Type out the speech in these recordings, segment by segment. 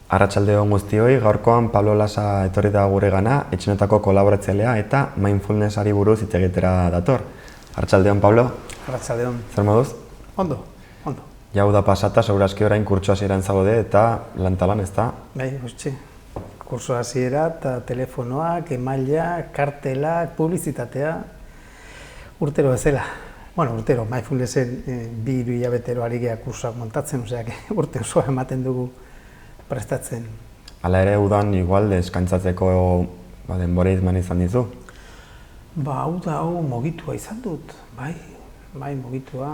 Arratsaldeon guztioi, gaurkoan Pablo Lasa etorri da guregana, etxenetako kolaboratzailea eta mindfulnessari buruz hitz egitera dator. Arratsaldeon, Pablo. Arratsaldeon. Zer moduz? Ondo. Jau da pasata, segurazki orain kurtso hasieran zaude eta lantalan, ezta? Bai, gutxi. Kurso hasiera eta telefonoak, emaila, kartelak, publizitatea, urtero bezala. Bueno, urtero, mindfulnessen 2-3 hilabetero ari gea kursoak montatzen, oseak urte osoa ematen dugu prestatzen. Hala ere, udan igual deskantzatzeko denbora izan dizu? Hau mugitua izan dut, bai mugitua.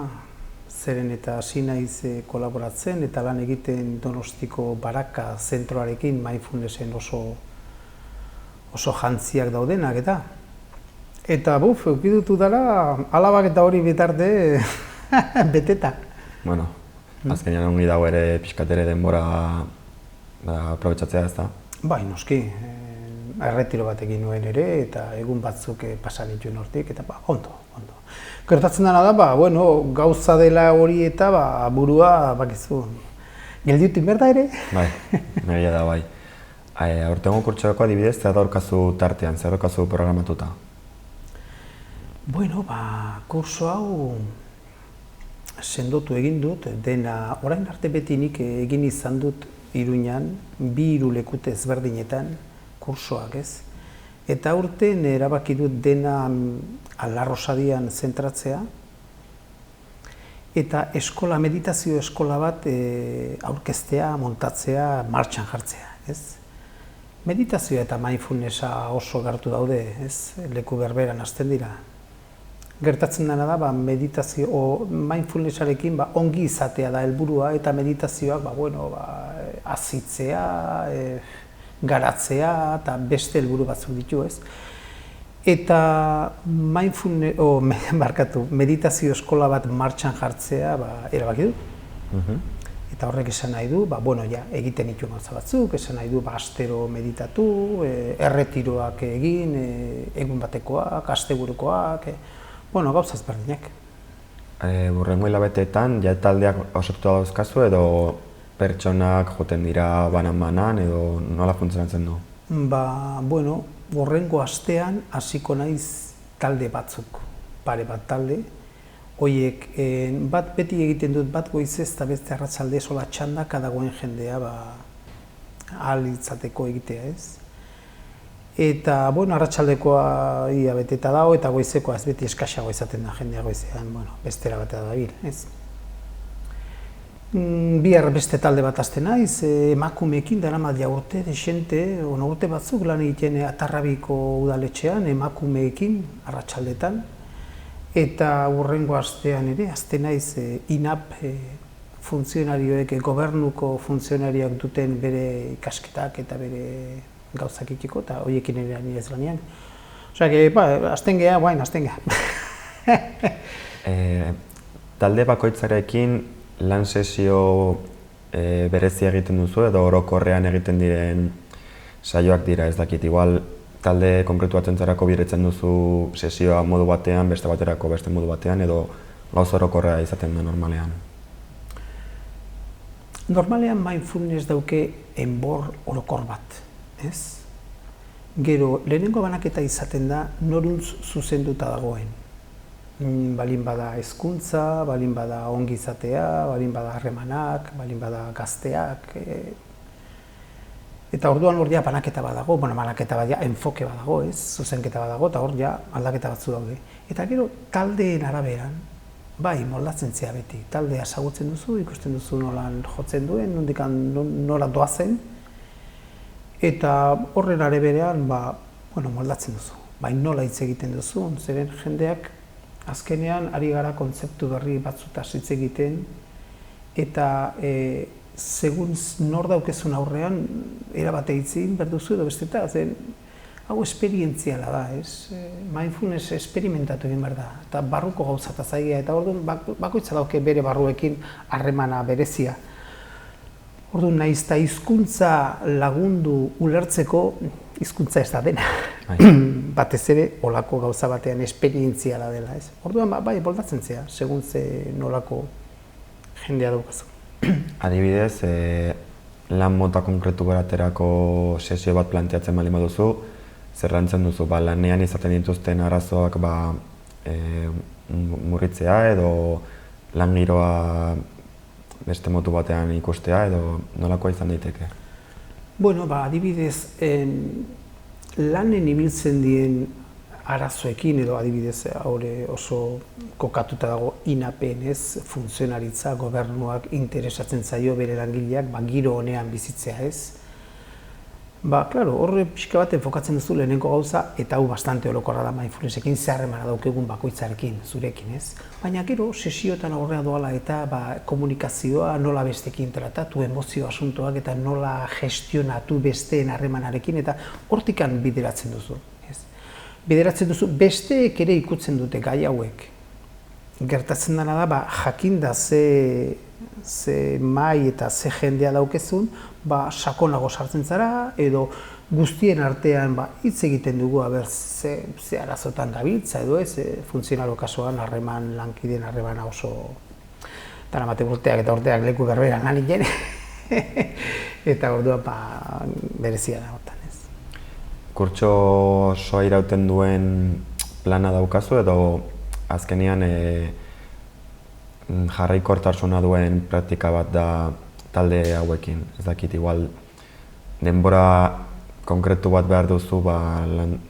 Zeren eta hasi naiz kolaboratzen eta lan egiten Donostiko Baraka zentroarekin mindfulnessen oso jantziak daudenak eta. Eta eukidutu dela, alabak eta hori bitarte beteta. Bueno, azkenean ongi dago ere pixkatere denbora aprobetxatzea, ez da? Bai, noski. Erretiro bat egin nuen ere eta egun batzuk pasan dituen hortik eta ondo. Gertatzen dena da, gauza dela hori eta burua, bakizu, geldiutu inberda ere. Bai, nahi da bai. Aurtengo kurtsoeko adibidez, zer daurkazu tartean, zer daurkazu programatuta? Kurso hau sendotu egin dut, dena orain arte beti nik egin izan dut Iruñan, 2-3 lekute ezberdinetan kursoak ez. Eta aurten erabaki dut dena Alarrosadian zentratzea eta meditazio eskola bat aurkeztea, montatzea, martxan jartzea, ez? Meditazioa eta mindfulnessa oso gertu daude, ez? Leku berberan hasten dira. Gertatzen dena da, meditazio mindfulnessarekin ongi izatea da helburua eta meditazioak azitzea, garatzea eta beste helburu batzuk ditu, ez? Eta meditazio eskola bat martxan jartzea erabaki du. Eta horrek esan nahi du, egiten ditu gauza batzuk, esan nahi du astero meditatu, erretiroak egin, egun batekoak, asteburukoak, gauza ezberdinak. Hurrengo hilabeteetan, taldeak osatuta dauzkazu edo pertsonak joten dira banan-banan edo nola funtzionatzen du? Hurrengo astean hasiko naiz talde batzuk, pare bat talde. Horiek, bat beti egiten dut bat goizez eta beste arratsalde sola txandaka dagoen jendea ahal izateko egitea, ez? Eta, arratsaldekoa ia beteta dago eta goizekoa ez beti eskaxago izaten da jendea goizean, bestera batea dabil, ez? Bihar beste talde bat hasten naiz, emakumeekin daramat urte desente, urte batzuk lan egiten Atarrabiko udaletxean, emakumeekin arratsaldetan. Eta hurrengo astean ere, hasten naiz INAP funtzionarioek, gobernuko funtzionarioak duten bere ikasketak eta bere gauzak ikiko, eta horiekin ere nire lanean. Hasten geha, hasten geha. Talde bakoitzarekin lan sesio berezia egiten duzu edo orokorrean egiten diren saioak dira, ez dakit, igual talde konkretu batentzarako biretzen duzu sesioa modu batean, beste baterako beste modu batean edo gauza orokorra izaten da normalean? Normalean mindfulness dauke enbor orokor bat, ez? Gero, lehenengo banaketa izaten da noruntz zuzenduta dagoen. Balin bada hezkuntza, balin bada ongi izatea, balin bada harremanak, balin bada gazteak. Eta orduan hor banaketa badago, banaketa bat enfoke badago, ez? Zuzenketa badago eta hor aldaketa batzu daude. Eta gero taldeen araberan, moldatzen zea beti. Taldea ezagutzen duzu, ikusten duzu nolan jotzen duen, nondik nola doazen. Eta horren araberean, moldatzen duzu. Nola hitz egiten duzu, zeren jendeak azkenean ari gara kontzeptu berri batzutaz hitz egiten eta segun nor daukezun aurrean erabate hitzin berduzu edo besteta, zen hau esperientziala da, ez? Mindfulness esperimentatu egin behar da, eta barruko gauzata zaigea, eta orduan bakoitza dauke bere barruekin harremana berezia. Orduan nahiz eta hizkuntza lagundu ulertzeko, hizkuntza ez da dena. Batez ere, olako gauza batean esperientziala dela, ez? Orduan, boldatzen zea, segun ze nolako jendea daukazu. Adibidez, lan mota konkretu beraterako sesio bat planteatzen bali baduzu, zer lantzen duzu, lanean izaten dituzten arazoak murritzea edo lan giroa beste motu batean ikustea edo nolakoa izan daiteke? Bueno, adibidez, lanen ibiltzen dien arazoekin edo adibidez oso kokatuta dago INAPen, ez, funtzionaritza, gobernuak interesatzen zaio bere langileak giro honean bizitzea, ez. Claro, horre pixka bat enfokatzen duzu lehenengo gauza, eta hau bastante orokorra da mindfulnessekin, zeharremana daukegun bakoitzarekin, zurekin, ez. Baina gero, sesioetan aurrea doala eta komunikazioa nola bestekin tratatu, emozio asuntoak eta nola gestionatu besteen harremanarekin, eta hortikan bideratzen duzu. Bideratzen duzu, besteek ere ikutzen dute gai hauek. Gertatzen dena da, jakinda ze mai eta ze jendea daukezun, sakonago sartzen zara, edo guztien artean hitz egiten dugu, ze arazotan gabiltza edo ez, funtzionalo kasuan harreman, lankideen harremana oso daramate urteak eta urteak leku berberan lan inen, eta orduan berezia da hortan. Kurtso osoa irauten duen plana daukazu edo azkenean jarraikortasuna duen praktika bat da talde hauekin. Ez dakit, igual denbora konkretu bat behar duzu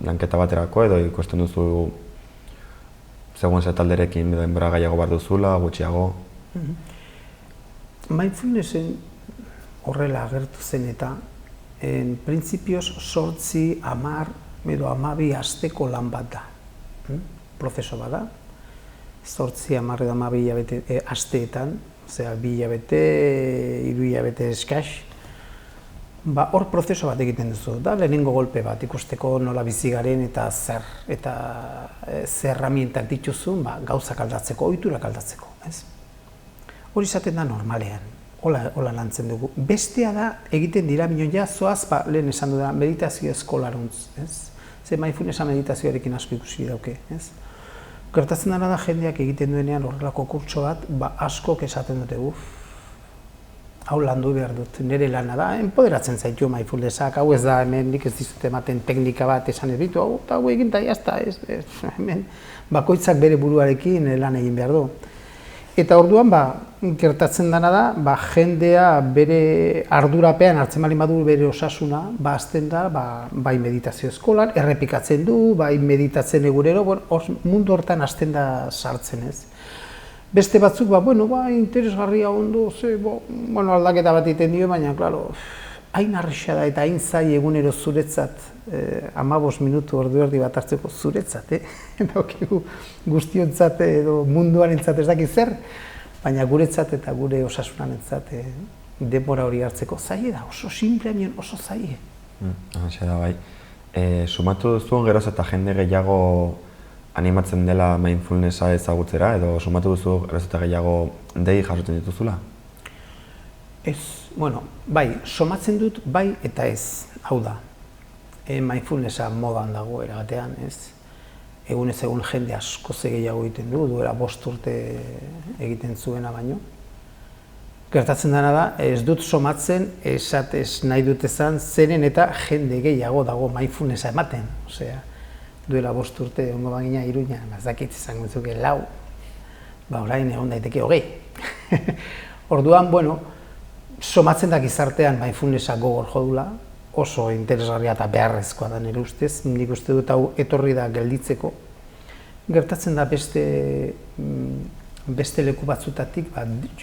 lanketa baterako edo ikusten duzu segun ze talderekin denbora gehiago behar duzula, gutxiago. Mindfulnessen horrela agertu zen eta printzipioz 8, 10 edo 12 asteko lan bat da. Prozeso bat da. 8, 10 edo 12 asteetan, osea 2 hilabete, 3 hilabete eskaz. Hor prozeso bat egiten duzu, da lehenengo golpe bat ikusteko nola bizi garen eta zer herramientak dituzun gauzak aldatzeko, ohiturak aldatzeko. Hori izaten da normalean. Hola lantzen dugu. Bestea da, egiten dira, binon zoaz, lehen esan du da, meditazio eskolaruntz, ez? Ze mindfulnessa meditazioarekin asko ikusi dauke, ez? Gertatzen dena da jendeak egiten duenean horrelako kurtso bat, askok esaten dute, hau landu behar dut, nire lana da, enpoderatzen zaitu mindfulnessak, hau ez da, hemen nik ez dizut ematen teknika bat esan ez bitu, hau egin eta jazta, hemen bakoitzak bere buruarekin lan egin behar du. Eta orduan, gertatzen dena da, jendea bere ardurapean hartzen baldin badu bere osasuna, azten da, bai meditazio eskolan, errepikatzen du, bai meditatzen egunero, mundu hortan azten da sartzen ez. Beste batzuk, interesgarria ondo, aldaketa bat egiten dio, baina, klaro, hain arresa da eta hain zai egunero zuretzat, 15 minutu ordu erdi bat hartzeko zuretzat, guztiontzat edo munduarentzat ez dakit zer, baina guretzat eta gure osasunanentzat denbora hori hartzeko zaie da, oso simple hemen oso zaie. Haixe da bai. Sumatu duzu geroz eta jende gehiago animatzen dela mindfulnessa ezagutzera edo sumatu duzu geroz eta gehiago dei jasotzen dituzula? Ez, bai, somatzen dut bai eta ez, hau da. Mindfulnessa modan dago erabatean, ez? Egunez egun jende asko gehiago egiten du, duela 5 urte egiten zuena baino. Gertatzen dena da, ez dut somatzen, esatez nahi dut ezan, zeren eta jende gehiago dago mindfulnessa ematen. Osea, duela 5 urte ongo bagina Iruña, ez dakit izango zuke 4, orain egon daiteke 20. Orduan, somatzen da gizartean mindfulnessa gogor jodula, oso interesgarria eta beharrezkoa da nire ustez, nik uste dut hau etorri da gelditzeko. Gertatzen da beste leku batzutatik,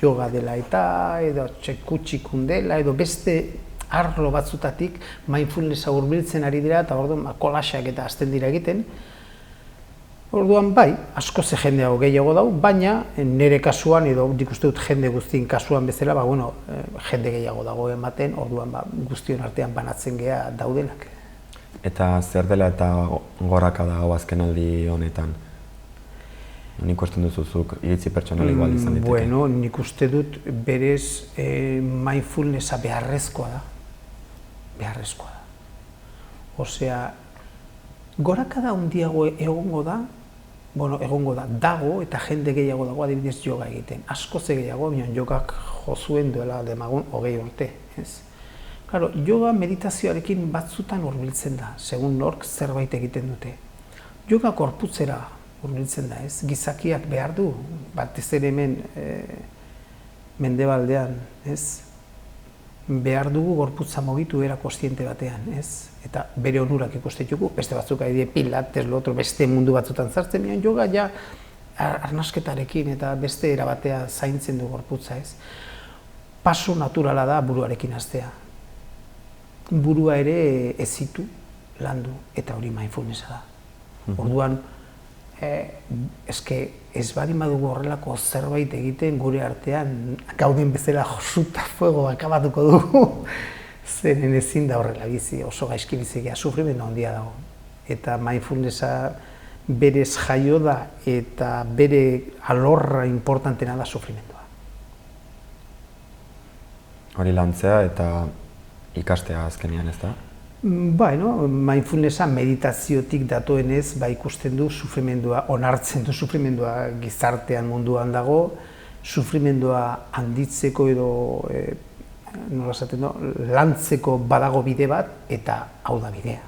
yoga dela eta, edo txekutxikun dela, edo beste arlo batzutatik mindfulnessa hurbiltzen ari dira eta orduan kolaxak eta hasten dira egiten. Orduan bai, asko ze jendeago gehiago dau, baina nire kasuan edo nik uste dut jende guztien kasuan bezala, jende gehiago dago ematen, orduan guztion artean banatzen geha daudenak. Eta zer dela eta goraka da hau azkenaldi honetan? Nik uste duzuzuk iritzi pertsonal igual izan diteke? Nik uste dut berez mindfulnessa beharrezkoa da. Beharrezkoa da. Osea, gorakada handiago egongo da, dago eta jende gehiago dago adibidez yoga egiten. Asko ze gehiago, jogak jo zuen duela demagun 20 urte, ez? Claro, yoga meditazioarekin batzutan hurbiltzen da, segun nork zerbait egiten dute. Yoga gorputzera hurbiltzen da, ez? Gizakiak behar du, batez ere hemen mendebaldean, ez? Behar dugu gorputza mugitu era kontziente batean, ez? Eta bere onurak ikusten dugu, beste batzuk adibidez pilates, otro beste mundu batzutan sartzen dian, yoga ja arnasketarekin eta beste era batea zaintzen du gorputza, ez? Paso naturala da buruarekin hastea. Burua ere ezitu, landu, eta hori mindfulnessa da. Orduan, ez bali badugu horrelako zerbait egiten gure artean, gauden bezala josuta fuego akabatuko dugu. Zeren ezin da horrela bizi, oso gaizki bizigea, sufrimendu handia dago. Eta mindfulnessa berez jaio da eta bere alorra importantena da sufrimendua. Hori lantzea eta ikastea azkenean, ez da? Bueno, mindfulnessa meditaziotik datoenez ikusten du sufrimendua, onartzen du sufrimendua gizartean munduan dago, sufrimendua handitzeko edo nola esaten lantzeko badago bide bat, eta hau da bidea.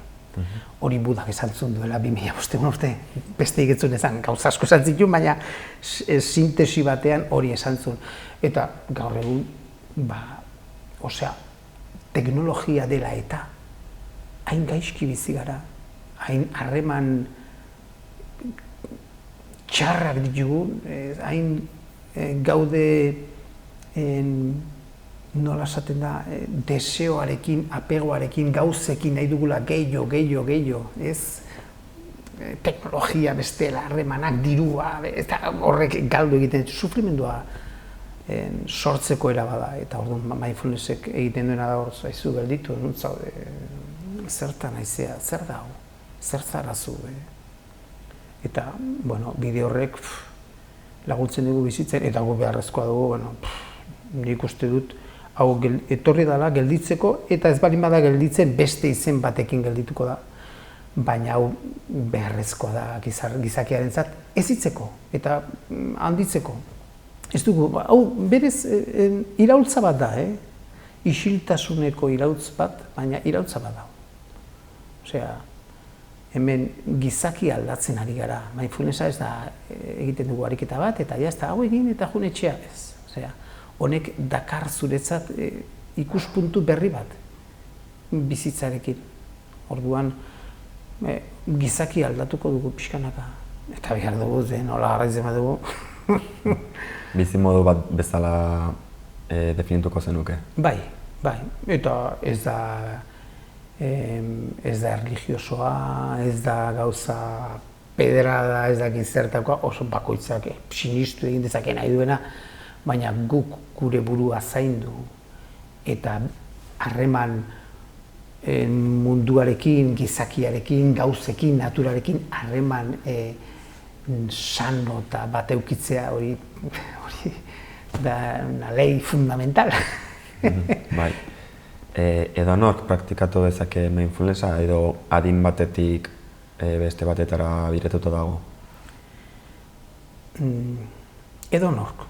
Hori Budak esan zuen duela 2005 urte, beste egitzun ezan, gauza asko esan zituen, baina sintesi batean hori esan zuen. Eta gaur egun, teknologia dela eta hain gaizki bizi gara, hain harreman txarrak ditugu, hain gaude nola esaten da, deseoarekin, apegoarekin, gauzekin nahi dugula gehiago, ez? Teknologia bestela, harremanak, dirua, eta horrek galdu egiten, sufrimendua sortzeko era bada, eta orduan mindfulnessek egiten duena da hor zaizu gelditu, nuntzaude, zertan naizea, zer da hau, zer zarazu. Eta, bide horrek laguntzen dugu bizitzen, eta gu beharrezkoa dugu, nik uste dut, hau etorri dela gelditzeko, eta ez baldin bada gelditzen beste izen batekin geldituko da. Baina hau beharrezkoa da gizakiarentzat ezitzeko eta handitzeko. Ez dugu, hau berez iraultza bat da, isiltasuneko iraultz bat, baina iraultza bat da. Osea, hemen gizaki aldatzen ari gara. Mindfulnessa ez da egiten dugu ariketa bat, eta ja ez da hau egin eta jun etxea ez. Osea, honek dakar zuretzat ikuspuntu berri bat bizitzarekin. Orduan, gizaki aldatuko dugu pixkanaka. Eta behar dugu, nola garraitzen bat dugu. Bizi modu bat bezala definituko zenuke? Bai. Eta ez da erlijiosoa, ez da gauza pedrada, ez da gizertakoa, oso bakoitzak sinistu egin dezake nahi duena, baina guk gure burua zaindu eta harreman munduarekin, gizakiarekin, gauzekin, naturarekin harreman sano eta bat eukitzea hori da una ley fundamental. Bai. Edo nork praktikatu dezake mindfulnessa edo adin batetik beste batetara biretuta dago? Edo nork.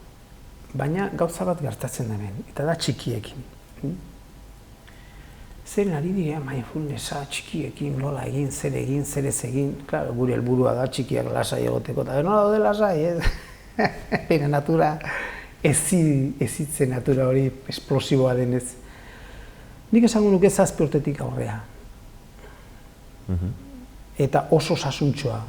Baina gauza bat gertatzen da hemen, eta da txikiekin. Zer ari dira mindfulnessa txikiekin, nola egin, zer ez egin. Claro, gure helburua da txikiak lasai egoteko, eta nola daude lasai, ez? Baina natura, ezitzen natura hori esplosiboa denez. Nik esango nuke 7 urtetik aurrea. Eta oso sasuntxoa.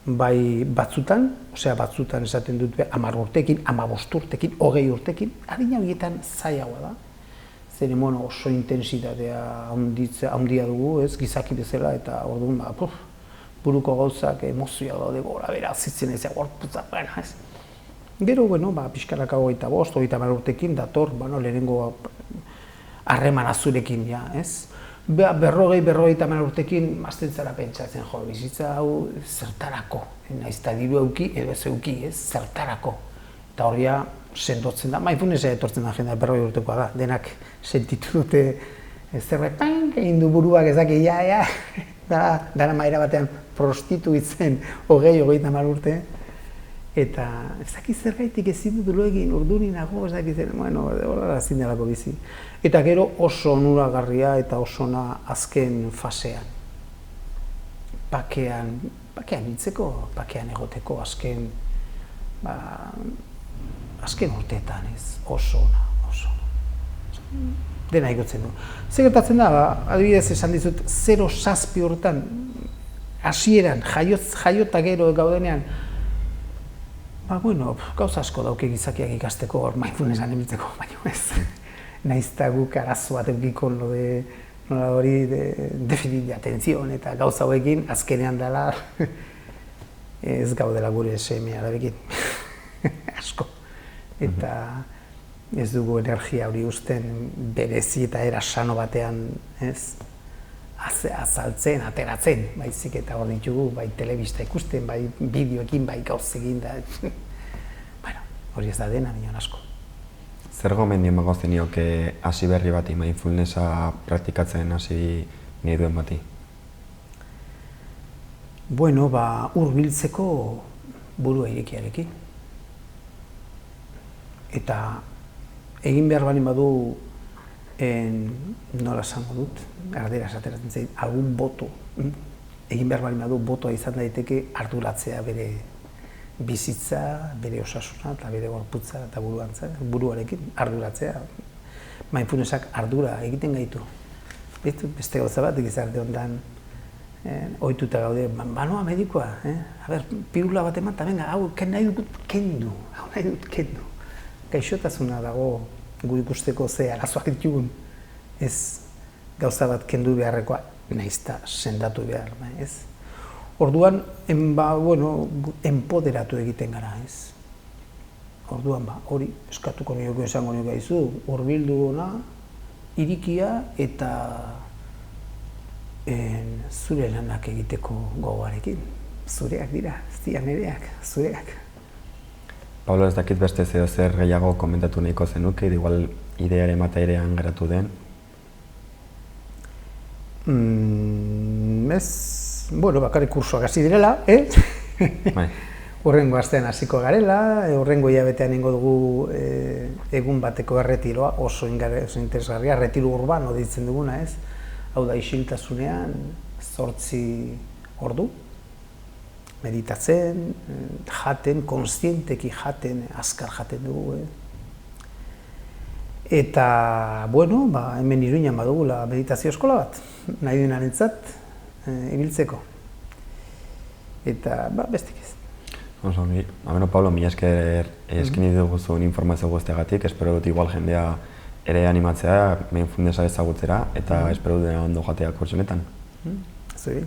Bai batzutan, batzutan esaten dut 10 urtekin, 15 urtekin, 20 urtekin, adina horietan zailagoa da. Zeren oso intensitatea handia dugu, ez, gizaki bezala, eta orduan, buruko gauzak emozioa daude gora bera, zitzen ez, gorputza, ez. Gero, pixkanaka 25, 30 urtekin dator, lehenengo harreman azurekin, ez. 40-50 urtekin mazten zara pentsatzen, bizitza hau zertarako, nahiz eta diru euki edo ez euki, ez, zertarako. Eta horria sendotzen da, mindfulnessa etortzen da jendea 40 urtekoa da, denak sentitu dute zerbait egin du buruak ezak dara maera batean prostituitzen 20-30 urte, Eta ez dakit zergaitik ezin dut lo egin, urduri nago, ez dakit zer, bueno, horrela ezin delako bizi. Eta gero oso onuragarria eta oso ona azken fasean. Bakean hiltzeko, bakean egoteko azken urteetan ez, oso ona. Dena igotzen du. Zer gertatzen da, adibidez esan dizut, 0,7 urtean, hasieran, jaiota gero gaudenean, gauza asko dauke gizakiak ikasteko hor mindfulnessan ibiltzeko, baina ez. Naiz eta guk arazo bat eukiko nola hori defizit de atención eta gauza hauekin azkenean dela ez gaudela gure seme-alabekin. Asko. Eta ez dugu energia hori uzten berezi eta era sano batean, ez? Azaltzen, ateratzen, baizik eta hor ditugu, bai telebista ikusten, bai bideoekin, bai gauz egin da. Bueno, hori ez da dena, minon asko. Zer gomendio emango zenioke hasi berri bati, mindfulnessa praktikatzen hasi nahi duen bati? Bueno, hurbiltzeko burua irekiarekin. Eta egin behar bali badu, nola esango dut, ardera esateratzen zait, algun boto. Egin behar bali badu, botoa izan daiteke arduratzea bere bizitza, bere osasuna eta bere gorputza eta buruarekin arduratzea. Mindfulnessak ardura egiten gaitu. Beste gauza bat, gizarte honetan ohituta gaude, banoa medikoa, pirula bat eman, eta venga, hau nahi dut kendu, Gaixotasuna dago gu ikusteko ze arazoak ditugun, ez gauza bat kendu beharrekoa, nahiz eta sendatu behar, ez? Orduan, enpoderatu egiten gara, ez? Orduan, hori eskatuko nioke esango nioke aizu, hurbildu ona, irikia eta zure lanak egiteko gogoarekin. Zureak dira, ez dira nereak, zureak. Pablo, ez dakit beste zer gehiago komentatu nahiko zenuke, igual ideare matairean geratu den? Bakarrik kursoak hasi direla, Hurrengo astean hasiko garela, hurrengo hilabetean ingo dugu egun bateko erretiroa, oso interesgarria, erretiro urbano deitzen duguna, ez? Hau da, isiltasunean, 8 ordu, meditatzen, jaten, kontzienteki jaten, azkar jaten dugu. Eta, hemen Iruñan badugula meditazio eskola bat, nahi duenarentzat ibiltzeko. Eta, bestik ez. Osongi, Pablo, mila esker eskini duguzun informazio guztiagatik, espero dut igual jendea ere animatzea, mindfulnessa ezagutzera, eta espero dut ondo jatea kurtsonetan. Zuri.